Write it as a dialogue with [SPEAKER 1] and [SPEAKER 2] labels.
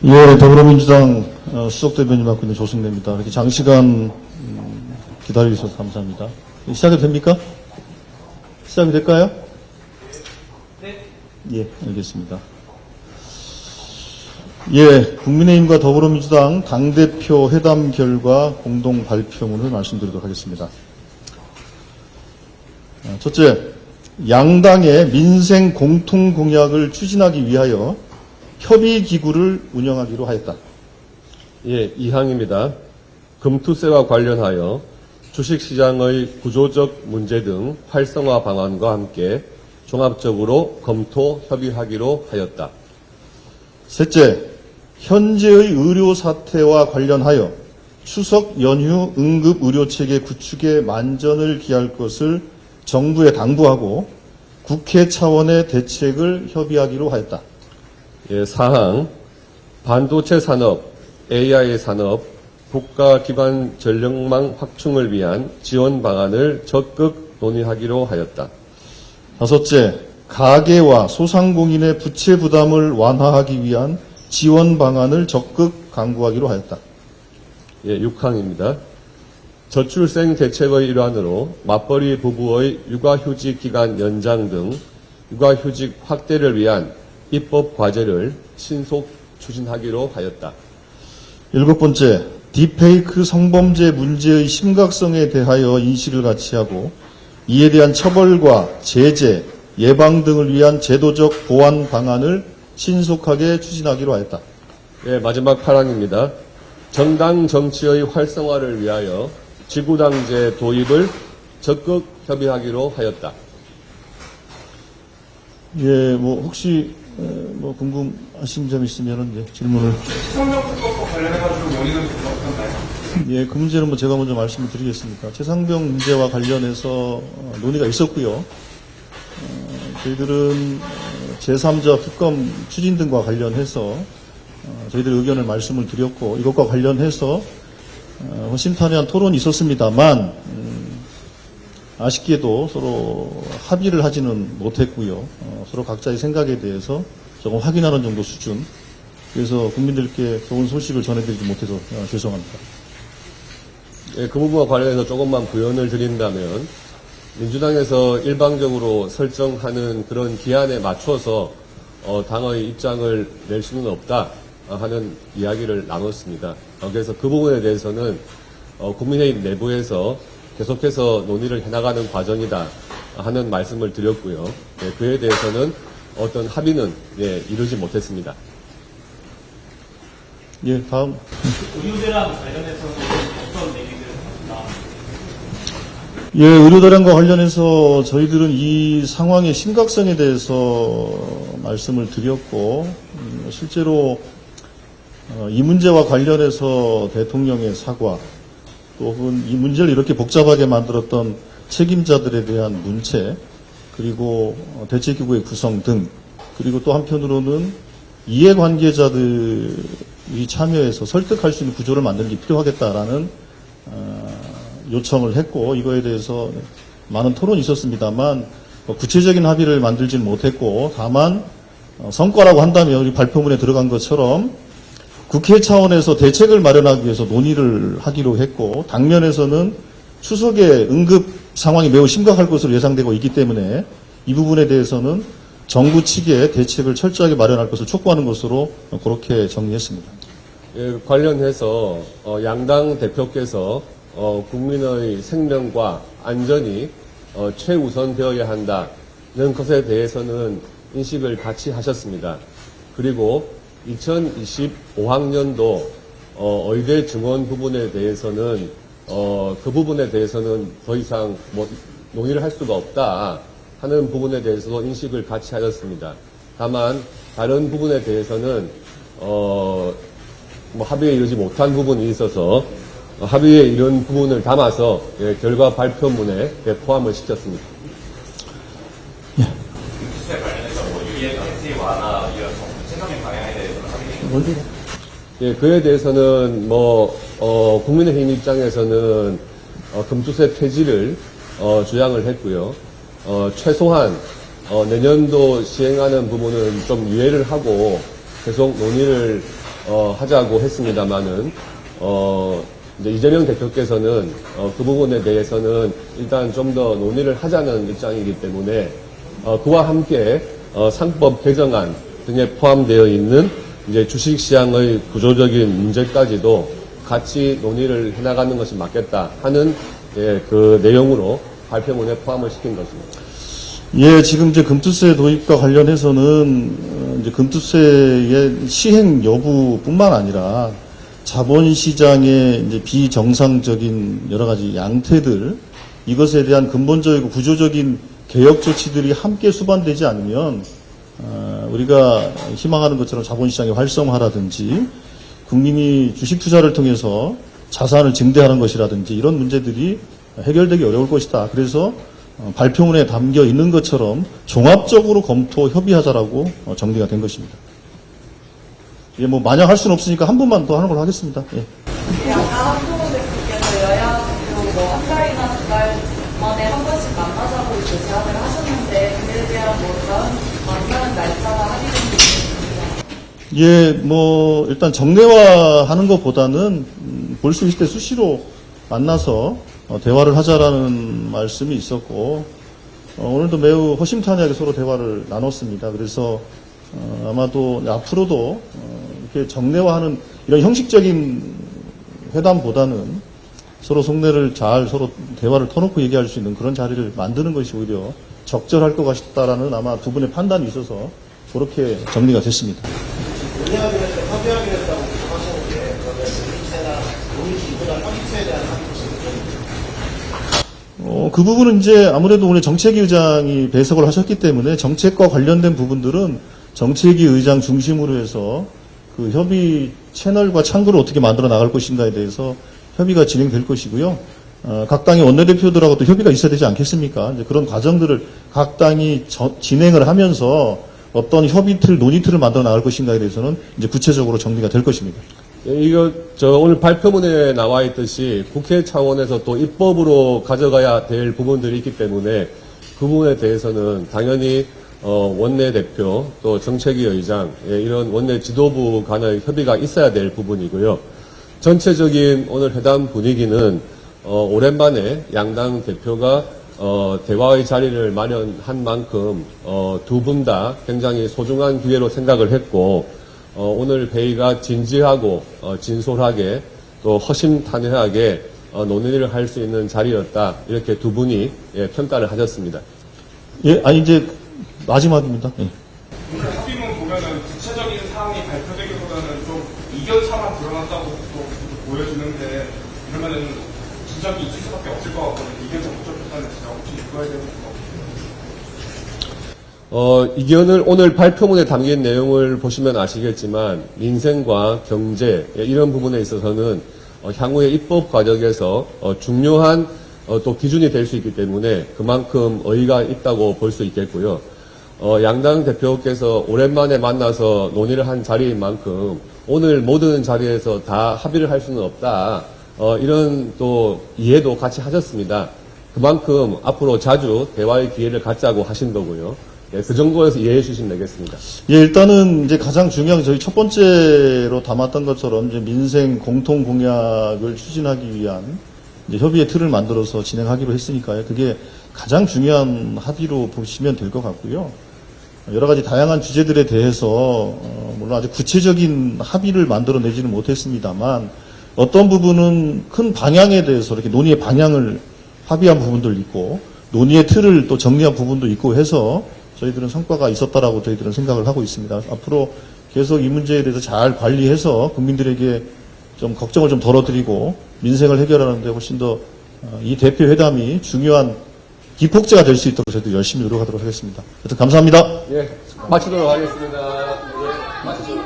[SPEAKER 1] 예, 더불어민주당 수석대변인 맡고 있는 조승래입니다. 이렇게 장시간 기다려주셔서 감사합니다. 시작이 됩니까? 시작이 될까요? 네. 예, 알겠습니다. 예, 국민의힘과 더불어민주당 당대표 회담 결과 공동 발표문을 말씀드리도록 하겠습니다. 첫째, 양당의 민생 공통 공약을 추진하기 위하여 협의기구를 운영하기로 하였다.
[SPEAKER 2] 예, 이항입니다. 금투세와 관련하여 주식시장의 구조적 문제 등 활성화 방안과 함께 종합적으로 검토 협의하기로 하였다.
[SPEAKER 1] 셋째, 현재의 의료 사태와 관련하여 추석 연휴 응급 의료체계 구축에 만전을 기할 것을 정부에 당부하고 국회 차원의 대책을 협의하기로 하였다.
[SPEAKER 2] 예, 사항, 반도체 산업, AI 산업, 국가 기반 전력망 확충을 위한 지원 방안을 적극 논의하기로 하였다.
[SPEAKER 1] 다섯째, 가계와 소상공인의 부채 부담을 완화하기 위한 지원 방안을 적극 강구하기로 하였다.
[SPEAKER 2] 예, 6항입니다. 저출생 대책의 일환으로 맞벌이 부부의 육아휴직 기간 연장 등 육아휴직 확대를 위한 입법 과제를 신속 추진하기로 하였다.
[SPEAKER 1] 일곱 번째, 딥페이크 성범죄 문제의 심각성에 대하여 인식을 같이 하고 이에 대한 처벌과 제재, 예방 등을 위한 제도적 보완 방안을 신속하게 추진하기로 하였다.
[SPEAKER 2] 예, 마지막 8항입니다. 정당 정치의 활성화를 위하여 지구당제 도입을 적극 협의하기로 하였다.
[SPEAKER 1] 예, 혹시 궁금하신 점 있으면 이제 질문을.
[SPEAKER 3] 최상병특법과 관련해가지고 논의는 어떤가요?
[SPEAKER 1] 예, 그 문제는 제가 먼저 말씀을 드리겠습니다. 최상병 문제와 관련해서 논의가 있었고요. 저희들은 제3자 특검 추진 등과 관련해서 저희들 의견을 말씀을 드렸고 이것과 관련해서 허심탄회한 토론이 있었습니다만 아쉽게도 서로 합의를 하지는 못했고요. 서로 각자의 생각에 대해서 조금 확인하는 정도 수준. 그래서 국민들께 좋은 소식을 전해드리지 못해서 죄송합니다.
[SPEAKER 2] 예, 그 부분과 관련해서 조금만 부연을 드린다면 민주당에서 일방적으로 설정하는 그런 기한에 맞춰서 당의 입장을 낼 수는 없다 하는 이야기를 나눴습니다. 그래서 그 부분에 대해서는 국민의힘 내부에서 계속해서 논의를 해나가는 과정이다 하는 말씀을 드렸고요. 예, 그에 대해서는 어떤 합의는 이루지 못했습니다.
[SPEAKER 1] 예, 다음.
[SPEAKER 4] 의료대랑 관련해서는 어떤 얘기들을 하셨나?
[SPEAKER 1] 예, 의료대란과 관련해서 저희들은 이 상황의 심각성에 대해서 말씀을 드렸고 실제로 이 문제와 관련해서 대통령의 사과 또 혹은 이 문제를 이렇게 복잡하게 만들었던 책임자들에 대한 문체 그리고 대책기구의 구성 등 그리고 또 한편으로는 이해관계자들이 참여해서 설득할 수 있는 구조를 만드는 게 필요하겠다라는 요청을 했고 이거에 대해서 많은 토론이 있었습니다만 구체적인 합의를 만들지는 못했고 다만 성과라고 한다면 우리 발표문에 들어간 것처럼 국회 차원에서 대책을 마련하기 위해서 논의를 하기로 했고 당면에서는 추석에 응급 상황이 매우 심각할 것으로 예상되고 있기 때문에 이 부분에 대해서는 정부 측의 대책을 철저하게 마련할 것을 촉구하는 것으로 그렇게 정리했습니다.
[SPEAKER 2] 예, 관련해서 양당 대표께서 국민의 생명과 안전이 최우선되어야 한다는 것에 대해서는 인식을 같이 하셨습니다. 그리고 2025학년도 의대 증원 부분에 대해서는 그 부분에 대해서는 더 이상 논의를 할 수가 없다 하는 부분에 대해서도 인식을 같이 하셨습니다. 다만 다른 부분에 대해서는 합의에 이르지 못한 부분이 있어서 합의에 이런 부분을 담아서 결과 발표문에 포함을 시켰습니다.
[SPEAKER 4] 금투세 관련해서 유예 완화 이런 최상의 방향에 대해서는 합의된
[SPEAKER 2] 예, 그에 대해서는 국민의힘 입장에서는 금투세 폐지를 주장을 했고요. 최소한 내년도 시행하는 부분은 좀 유예를 하고 계속 논의를 하자고 했습니다만은 이제 이재명 대표께서는 그 부분에 대해서는 일단 좀 더 논의를 하자는 입장이기 때문에 그와 함께 상법 개정안 등에 포함되어 있는 이제 주식시장의 구조적인 문제까지도 같이 논의를 해나가는 것이 맞겠다 하는 그 내용으로 발표문에 포함을 시킨 것입니다.
[SPEAKER 1] 예, 지금 이제 금투세 도입과 관련해서는 이제 금투세의 시행 여부뿐만 아니라 자본시장의 이제 비정상적인 여러 가지 양태들, 이것에 대한 근본적이고 구조적인 개혁 조치들이 함께 수반되지 않으면 우리가 희망하는 것처럼 자본시장의 활성화라든지 국민이 주식 투자를 통해서 자산을 증대하는 것이라든지 이런 문제들이 해결되기 어려울 것이다. 그래서 발표문에 담겨 있는 것처럼 종합적으로 검토 협의하자라고 정리가 된 것입니다. 예, 뭐 마냥 할 수는 없으니까 한 번만 더 하는 걸로 하겠습니다. 예.
[SPEAKER 5] 아까 한동훈 대표께서 여야 대표 한 달이나 두 달 만에 한 번씩 만나자고 이렇게 제안을 하셨는데 그에 대한 뭐 다음 만나는 날짜나 합의된 부분이
[SPEAKER 1] 예, 뭐 일단 정례화하는 것보다는 볼 수 있을 때 수시로 만나서 대화를 하자라는 말씀이 있었고 오늘도 매우 허심탄회하게 서로 대화를 나눴습니다. 그래서 아마도 앞으로도 이렇게 정례화하는 이런 형식적인 회담보다는 서로 속내를 잘 서로 대화를 터놓고 얘기할 수 있는 그런 자리를 만드는 것이 오히려 적절할 것 같다라는 아마 두 분의 판단이 있어서 그렇게 정리가 됐습니다. 그 부분은 이제 아무래도 오늘 정책위 의장이 배석을 하셨기 때문에 정책과 관련된 부분들은 정책위 의장 중심으로 해서 그 협의 채널과 창구를 어떻게 만들어 나갈 것인가에 대해서 협의가 진행될 것이고요. 각 당의 원내대표들하고 또 협의가 있어야 되지 않겠습니까? 이제 그런 과정들을 각 당이 진행을 하면서 어떤 협의 틀, 논의 틀을 만들어 나갈 것인가에 대해서는 이제 구체적으로 정리가 될 것입니다.
[SPEAKER 2] 오늘 발표문에 나와 있듯이 국회 차원에서 또 입법으로 가져가야 될 부분들이 있기 때문에 그 부분에 대해서는 당연히 원내대표 또 정책위 의장 이런 원내 지도부 간의 협의가 있어야 될 부분이고요. 전체적인 오늘 회담 분위기는 오랜만에 양당 대표가 대화의 자리를 마련한 만큼 두 분 다 굉장히 소중한 기회로 생각을 했고 오늘 회의가 진지하고 진솔하게 또 허심탄회하게 논의를 할 수 있는 자리였다. 이렇게 두 분이 평가를 하셨습니다.
[SPEAKER 1] 예, 아니 이제 마지막입니다. 예.
[SPEAKER 3] 오늘 합의문 보면은 구체적인 사항이 발표되기보다는 좀 이견차만 드러났다고 또 보여지는데 그러면은 지적이 있을 수밖에 없을 것 같거든요. 이견차 못 접했다는 지적 혹시 읽어야 되는 거
[SPEAKER 2] 이견을 오늘 발표문에 담긴 내용을 보시면 아시겠지만 민생과 경제 이런 부분에 있어서는 향후의 입법 과정에서 중요한 또 기준이 될 수 있기 때문에 그만큼 의의가 있다고 볼 수 있겠고요. 양당 대표께서 오랜만에 만나서 논의를 한 자리인 만큼 오늘 모든 자리에서 다 합의를 할 수는 없다. 이런 또 이해도 같이 하셨습니다. 그만큼 앞으로 자주 대화의 기회를 갖자고 하신 거고요. 그 정도에서 이해해 주시면 되겠습니다.
[SPEAKER 1] 예, 일단은 이제 가장 중요한 저희 첫 번째로 담았던 것처럼 이제 민생 공통 공약을 추진하기 위한 이제 협의의 틀을 만들어서 진행하기로 했으니까요. 그게 가장 중요한 합의로 보시면 될 것 같고요. 여러 가지 다양한 주제들에 대해서 물론 아주 구체적인 합의를 만들어내지는 못했습니다만 어떤 부분은 큰 방향에 대해서 이렇게 논의의 방향을 합의한 부분도 있고 논의의 틀을 또 정리한 부분도 있고 해서 저희들은 성과가 있었다라고 저희들은 생각을 하고 있습니다. 앞으로 계속 이 문제에 대해서 잘 관리해서 국민들에게 좀 걱정을 좀 덜어드리고 민생을 해결하는 데 훨씬 더 이 대표 회담이 중요한 기폭제가 될 수 있도록 저희도 열심히 노력하도록 하겠습니다. 하여튼 감사합니다.
[SPEAKER 2] 예, 마치도록 하겠습니다. 예, 마치도록.